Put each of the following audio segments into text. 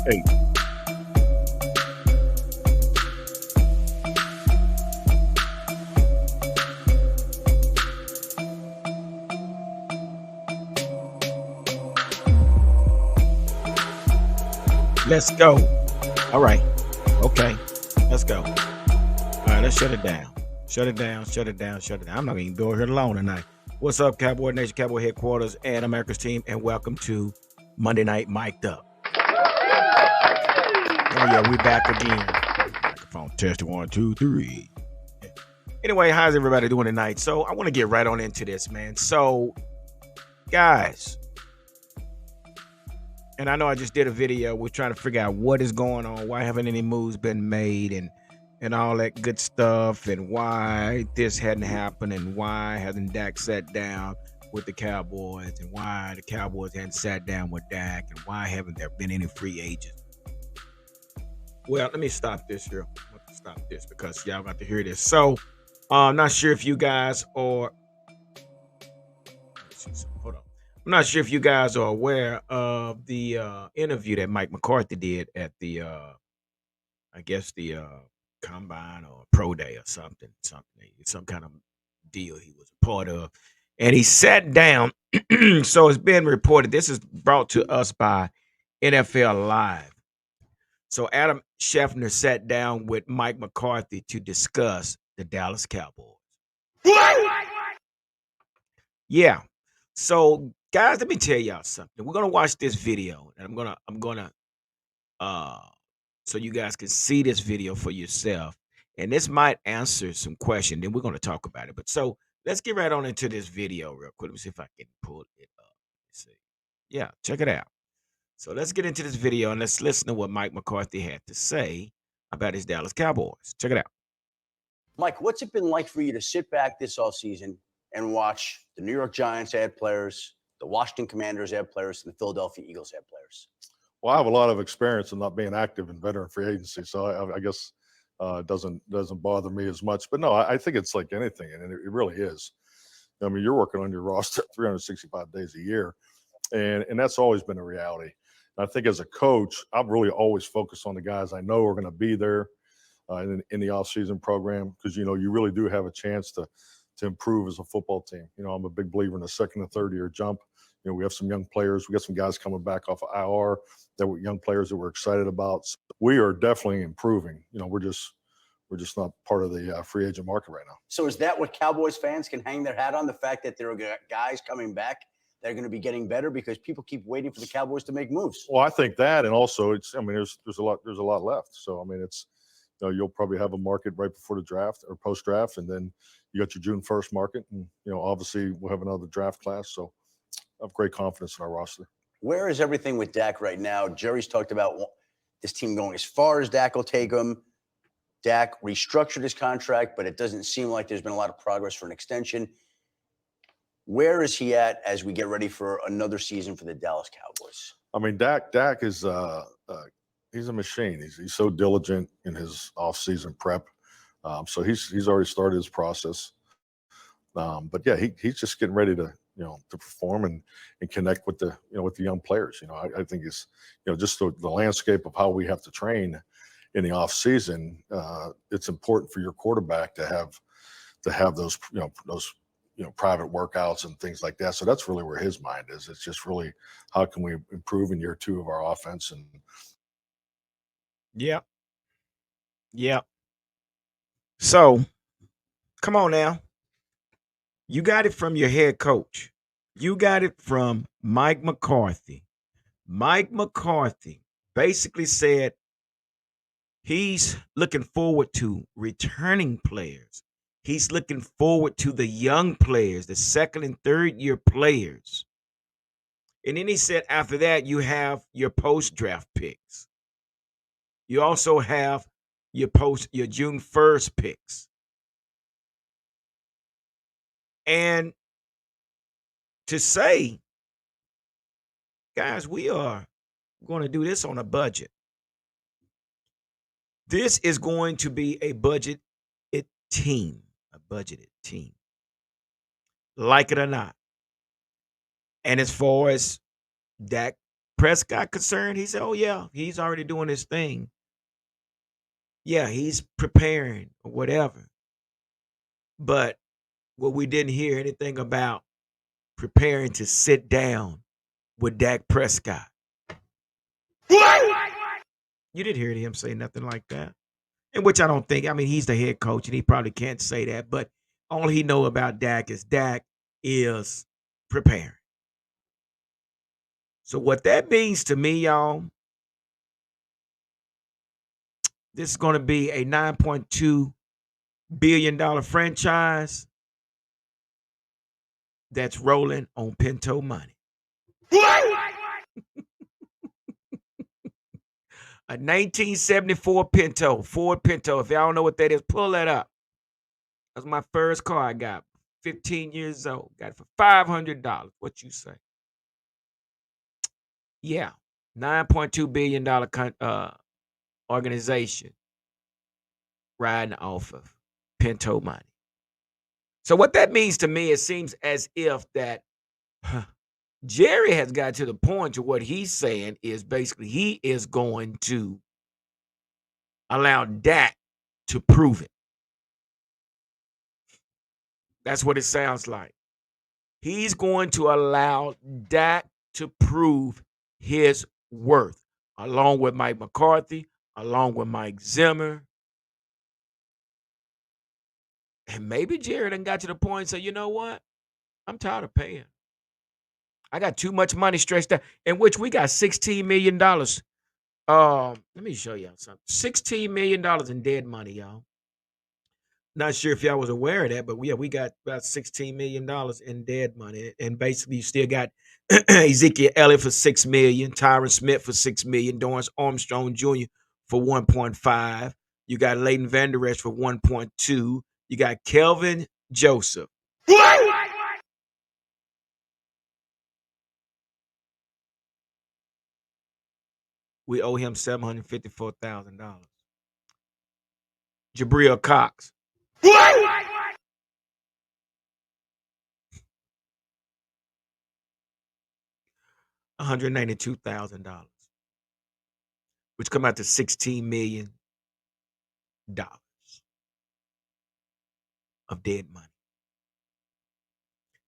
Hey, Let's go. All right. Okay. Let's go. All right. Let's shut it down. Shut it down. Shut it down. Shut it down. I'm not even doing here alone tonight. What's up, Cowboy Nation, Cowboy Headquarters, and America's team, and welcome to Monday Night Mic'd Up. Oh yeah, we back again. Microphone test 1, 2, 3. Anyway, how's everybody doing tonight? So I want to get right on into this, man. So, guys, and I know I just did a video. We're trying to figure out what is going on, why haven't any moves been made, and all that good stuff, and why this hadn't happened, and why hasn't Dak sat down with the Cowboys, and why the Cowboys hadn't sat down with Dak, and why haven't there been any free agents? Well, let me stop this here. I'm going to stop this because y'all got to hear this. So, I'm not sure if you guys are. Hold on. I'm not sure if you guys are aware of the interview that Mike McCarthy did at the, I guess the combine or pro day or something, some kind of deal he was a part of, and he sat down. So it's been reported. This is brought to us by NFL Live. So Adam Scheffner sat down with Mike McCarthy to discuss the Dallas Cowboys. Yeah. So guys, let me tell y'all something. We're gonna watch this video, and I'm gonna uh so you guys can see this video for yourself. And this might answer some question. Then we're gonna talk about it. But so let's get right on into this video real quick. Let me see if I can pull it up. Let's see. Yeah, check it out. So let's get into this video and let's listen to what Mike McCarthy had to say about his Dallas Cowboys. Check it out. Mike, what's it been like for you to sit back this offseason and watch the New York Giants add players, the Washington Commanders add players, and the Philadelphia Eagles add players? well, I have a lot of experience in not being active in veteran free agency, so I guess it doesn't bother me as much. But no, I think it's like anything, and it really is. I mean, you're working on your roster 365 days a year, and that's always been a reality. And I think as a coach, I've really always focused on the guys I know are going to be there in the off-season program because you really do have a chance to improve as a football team. I'm a big believer in the second and third year jump. We have some young players. We got some guys coming back off of IR that were young players that we're excited about. So we are definitely improving. We're just not part of the free agent market right now. So is that what Cowboys fans can hang their hat on, the fact that there are guys coming back that are going to be getting better because people keep waiting for the Cowboys to make moves? Well, I think that, and also there's a lot left. So it's you'll probably have a market right before the draft or post draft, and then you got your June 1st market, and obviously we'll have another draft class. So I have great confidence in our roster. Where is everything with Dak right now? Jerry's talked about this team going as far as Dak will take him. Dak restructured his contract, but it doesn't seem like there's been a lot of progress for an extension. Where is he at as we get ready for another season for the Dallas Cowboys? I mean, Dak is he's a machine. He's so diligent in his off-season prep. So he's already started his process. But yeah, he's just getting ready to perform and connect with the young players. I think it's just the landscape of how we have to train in the off season. It's important for your quarterback to have those private workouts and things like that. So that's really where his mind is. It's just really how can we improve in year 2 of our offense. And Yeah. So come on now. You got it from your head coach. You got it from Mike McCarthy. Mike McCarthy basically said he's looking forward to returning players. He's looking forward to the young players, the second and third year players. And then he said after that, you have your post draft picks. You also have your June 1st picks. And to say, guys, we are going to do this on a budget. This is going to be a budgeted team, like it or not. And as far as Dak Prescott concerned, he said, "Oh yeah, he's already doing his thing. Yeah, he's preparing or whatever." But what we didn't hear anything about preparing to sit down with Dak Prescott. You didn't hear him say nothing like that. And which I don't think. I mean, he's the head coach, and he probably can't say that. But all he know about Dak is preparing. So what that means to me, y'all, this is going to be a $9.2 billion franchise that's rolling on Pinto money. A 1974 Pinto, Ford Pinto. If y'all don't know what that is, pull that up. That's my first car I got. 15 years old. Got it for $500. What you say? Yeah. $9.2 billion organization riding off of Pinto money. So what that means to me, it seems as if that Jerry has got to the point to what he's saying is basically he is going to allow Dak to prove it. That's what it sounds like. He's going to allow Dak to prove his worth, along with Mike McCarthy, along with Mike Zimmer. And maybe Jerry done got to the point and said, you know what? I'm tired of paying. I got too much money stretched out, in which we got $16 million. Let me show y'all something. $16 million in dead money, y'all. Not sure if y'all was aware of that, but we got about $16 million in dead money. And basically you still got Ezekiel Elliott for $6 million, Tyron Smith for $6 million, Dorrance Armstrong Jr. for 1.5. You got Leighton Vander Esch for 1.2. You got Kelvin Joseph. We owe him $754,000. Jabril Cox. $192,000, which come out to $16 million of dead money.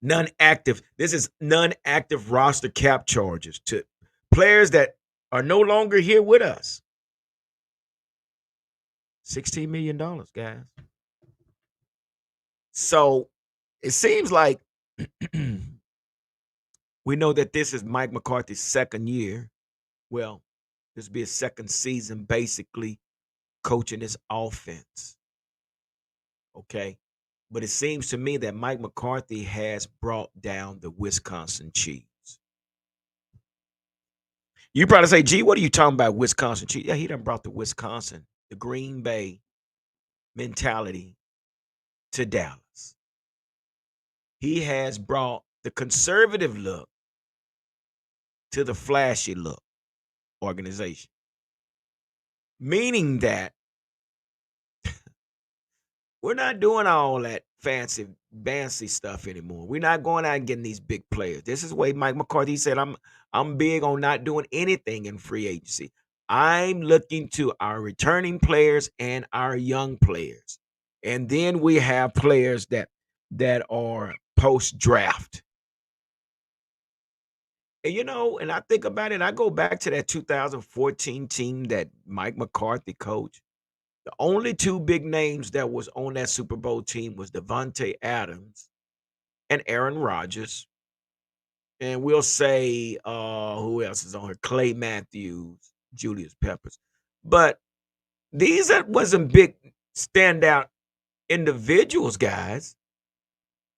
Non-active. This is non-active roster cap charges to players that are no longer here with us. $16 million, guys. So it seems like we know that this is Mike McCarthy's second year. Well, this will be his second season basically coaching this offense. Okay. But it seems to me that Mike McCarthy has brought down the Wisconsin Chiefs. You probably say, gee, what are you talking about, Wisconsin Chiefs? Yeah, he done brought the Green Bay mentality to Dallas. He has brought the conservative look to the flashy look organization. Meaning that we're not doing all that fancy stuff anymore. We're not going out and getting these big players. This is the way Mike McCarthy said, I'm big on not doing anything in free agency. I'm looking to our returning players and our young players. And then we have players that are post-draft. And and I think about it, I go back to that 2014 team that Mike McCarthy coached. The only two big names that was on that Super Bowl team was Devontae Adams and Aaron Rodgers. And we'll say who else is on here? Clay Matthews, Julius Peppers. But these wasn't big standout individuals, guys.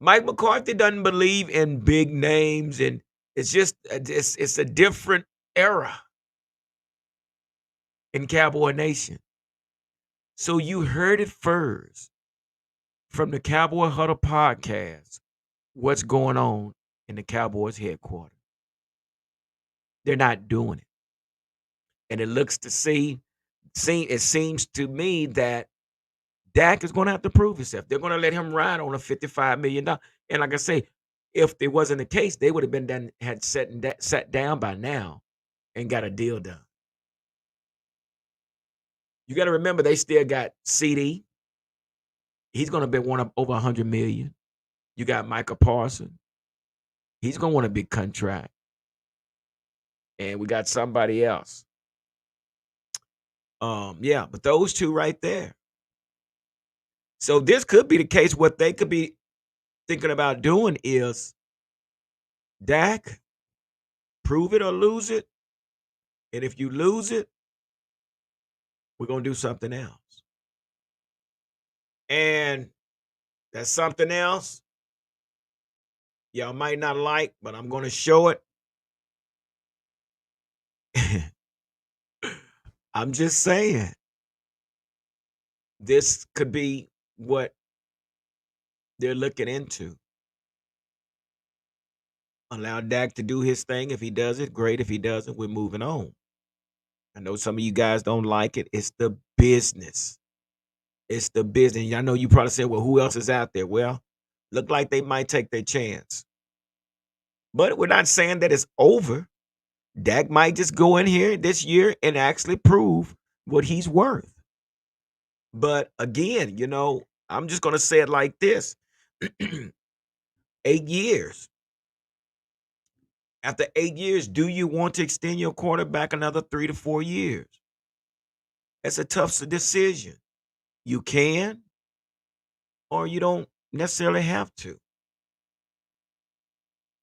Mike McCarthy doesn't believe in big names, and it's just it's a different era in Cowboy Nation. So you heard it first from the Cowboy Huddle podcast. What's going on in the Cowboys headquarters? They're not doing it, and it looks to it seems to me that Dak is going to have to prove himself. They're going to let him ride on a $55 million. And like I say, if it wasn't the case, they would have been sat down by now and got a deal done. You got to remember they still got CD. He's going to be one of over 100 million. You got Michael Parsons. He's going to want a big contract. And we got somebody else. Yeah, but those two right there. So this could be the case. What they could be thinking about doing is, Dak, prove it or lose it. And if you lose it, we're going to do something else. And that's something else y'all might not like, but I'm going to show it. I'm just saying, this could be what they're looking into. Allow Dak to do his thing. If he does it, great. If he doesn't, we're moving on. I know some of you guys don't like it. It's the business. It's the business. I know you probably said, well, who else is out there? Well, look like they might take their chance. But we're not saying that it's over. Dak might just go in here this year and actually prove what he's worth. But again, I'm just going to say it like this. 8 years. After 8 years, do you want to extend your quarterback another 3 to 4 years? That's a tough decision. You can, or you don't necessarily have to.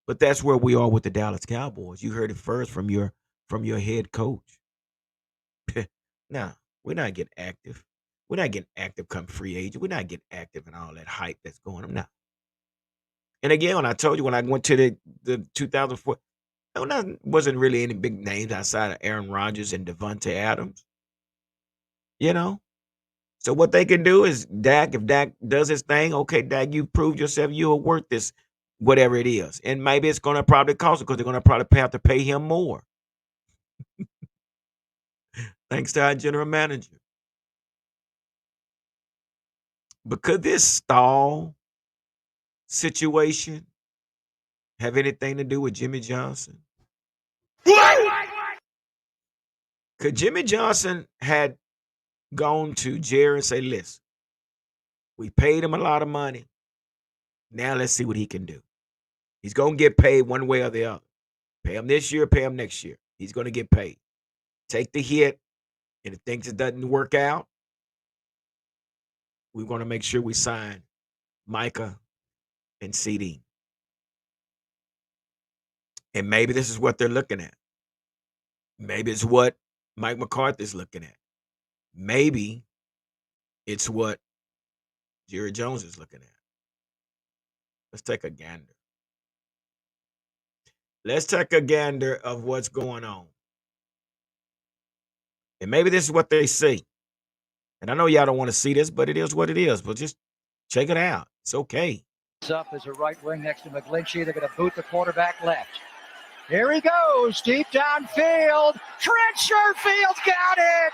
But that's where we are with the Dallas Cowboys. You heard it first from your head coach. Now, we're not getting active. We're not getting active come free agent. We're not getting active and all that hype that's going on now. And again, when I told you when I went to the 2004, wasn't really any big names outside of Aaron Rodgers and Devontae Adams. So what they can do is Dak, if Dak does his thing, okay, Dak, you proved yourself, you're worth this, whatever it is. And maybe it's going to probably cost it because they're going to probably have to pay him more. Thanks to our general manager. But could this stall situation have anything to do with Jimmy Johnson? Could Jimmy Johnson had gone to Jerry and say, listen, we paid him a lot of money. Now let's see what he can do. He's going to get paid one way or the other. Pay him this year, pay him next year. He's going to get paid. Take the hit, and if things doesn't work out, we're going to make sure we sign Micah and CD. And maybe this is what they're looking at. Maybe it's what Mike McCarthy's looking at. Maybe it's what Jerry Jones is looking at. Let's take a gander. Let's take a gander of what's going on. And maybe this is what they see. And I know y'all don't want to see this, but it is what it is. But just check it out. It's okay. Up as a right wing next to McGlinchey. They're going to boot the quarterback left. Here he goes, deep downfield. Trent Sherfield's got it.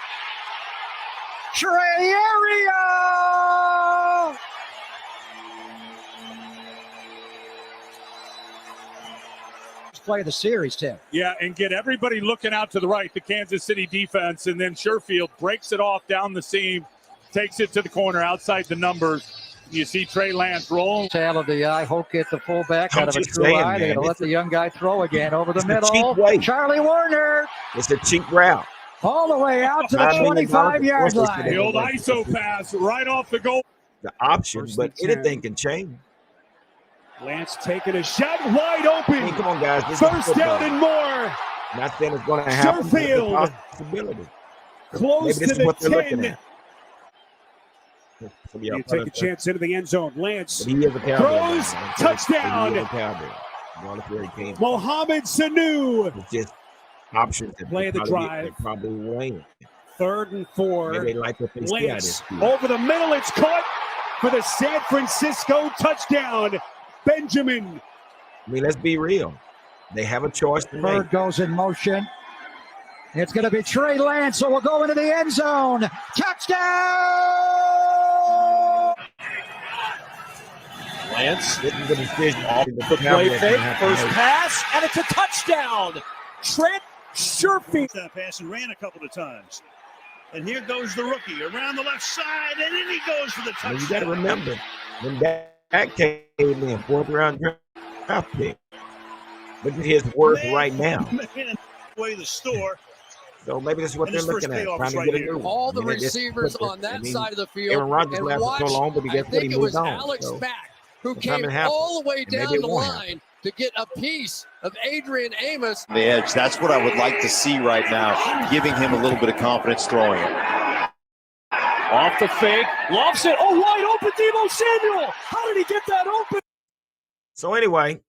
Trey Area. Play of the series, Tim. Yeah, and get everybody looking out to the right, the Kansas City defense, and then Sherfield breaks it off down the seam, takes it to the corner outside the numbers. You see Trey Lance roll. Tail of the eye, Hoke at the fullback out of a true eye. They're going to let the young guy throw again over the middle. Charlie Warner. It's a cheap route. All the way out to the 25-yard line. The old ISO pass right off the goal. The option, but anything can change. Lance taking a shot wide open. Hey, come on, guys. First down and more. Not saying it's going to happen. Sherfield. Possibility. Close to the 10. You take a chance into the end zone. Lance throws. Touchdown. Mohamed Sanu. It's just options. Play of the drive. Probably win. 3rd and 4. Maybe they like what they see. Lance over the middle. It's caught for the San Francisco touchdown. Benjamin. I mean, let's be real. They have a choice to Bird make. goes in motion. It's going to be Trey Lance, so we'll go into the end zone. Touchdown! Lance. This is the decision. The play fake. First pass, and it's a touchdown. Trent Sherfield. That pass and ran a couple of times. And here goes the rookie around the left side, and then he goes for the touchdown. You got to remember, when Dak came in, 4th round draft pick. Look at his worth right now. Away the store. So maybe that's what they're looking at, trying to get a new one. All the receivers on that side of the field. Aaron Rodgers and lasted watch, so long, but I think it was Alex Mack who came all the way down the line to get a piece of Adrian Amos. The edge. That's what I would like to see right now, giving him a little bit of confidence throwing it. Off the fake, lofts it. Oh, wide open, Deebo Samuel. How did he get that open? So anyway,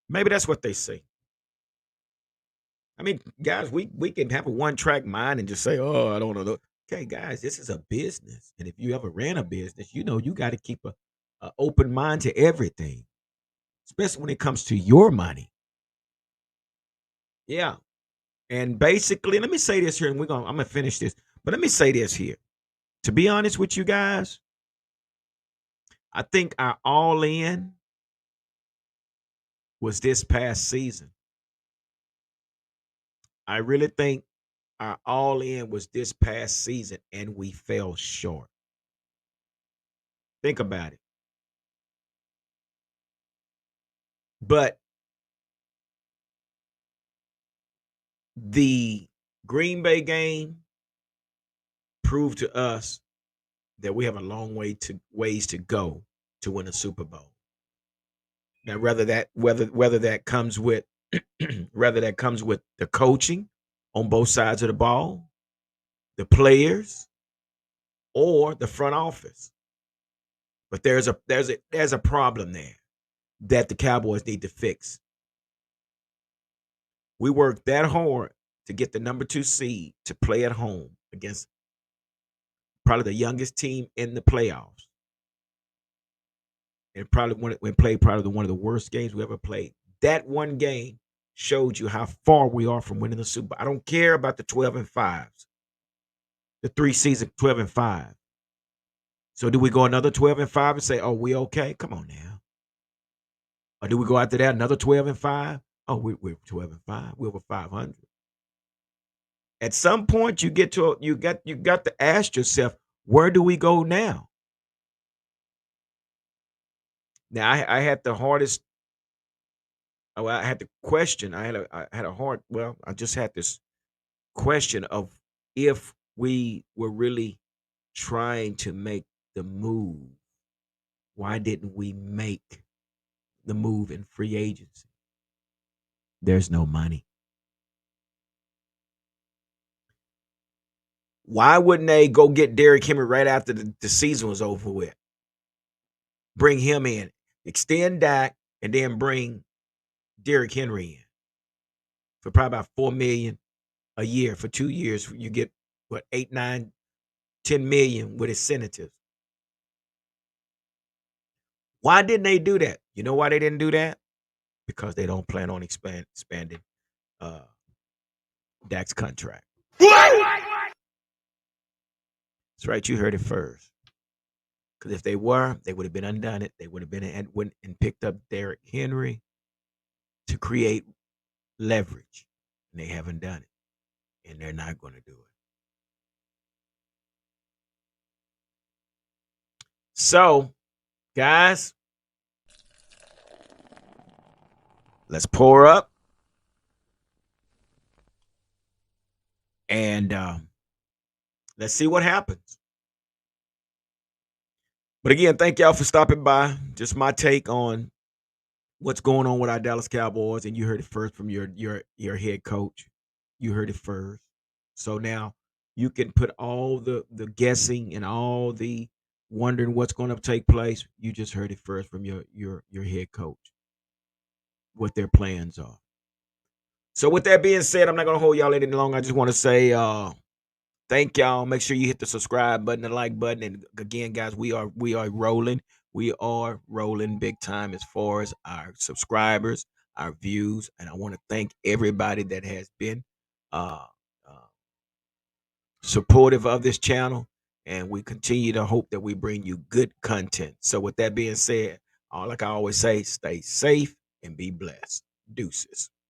maybe that's what they see. I mean, guys, we can have a one-track mind and just say, oh, I don't know. Okay, guys, this is a business. And if you ever ran a business, you know you got to keep a open mind to everything, especially when it comes to your money. Yeah. And basically, let me say this here, and I'm going to finish this. But let me say this here. To be honest with you guys, I think our all-in was this past season. I really think our all-in was this past season, and we fell short. Think about it. But the Green Bay game proved to us that we have a long ways to go to win a Super Bowl. Now, whether that comes with the coaching on both sides of the ball, the players, or the front office. But there's a problem there that the Cowboys need to fix. We worked that hard to get the number 2 seed to play at home against probably the youngest team in the playoffs. And probably played one of the worst games we ever played. That one game showed you how far we are from winning the Super Bowl. I don't care about the 12-5s. The 3 seasons 12-5. So do we go another 12-5 and say, oh, we okay? Come on now. Or do we go after that another 12-5? Oh, we're 12-5. We're over 500. At some point, you got to ask yourself, where do we go now? Now, I had the hardest. Oh, I had the question. I just had this question of if we were really trying to make the move, why didn't we make the move in free agency? There's no money. Why wouldn't they go get Derrick Henry right after the season was over with? Bring him in, extend Dak, and then bring Derrick Henry in for probably about $4 million a year for 2 years. You get what, 8, 9, 10 million with incentives. Why didn't they do that? You know why they didn't do that? Because they don't plan on expanding Dak's contract. That's right, you heard it first. Because if they were, they would have been undone it. They would have been and went and picked up Derrick Henry to create leverage. And they haven't done it. And they're not going to do it. So, guys, let's pour up. And let's see what happens. But again, thank y'all for stopping by. Just my take on what's going on with our Dallas Cowboys. And you heard it first from your head coach. You heard it first. So now you can put all the guessing and all the wondering what's going to take place. You just heard it first from your head coach, what their plans are. So with that being said, I'm not going to hold y'all any longer. I just want to say thank y'all. Make sure you hit the subscribe button, the like button. And again, guys, we are rolling. We are rolling big time as far as our subscribers, our views. And I want to thank everybody that has been supportive of this channel. And we continue to hope that we bring you good content. So with that being said, like I always say, stay safe and be blessed. Deuces.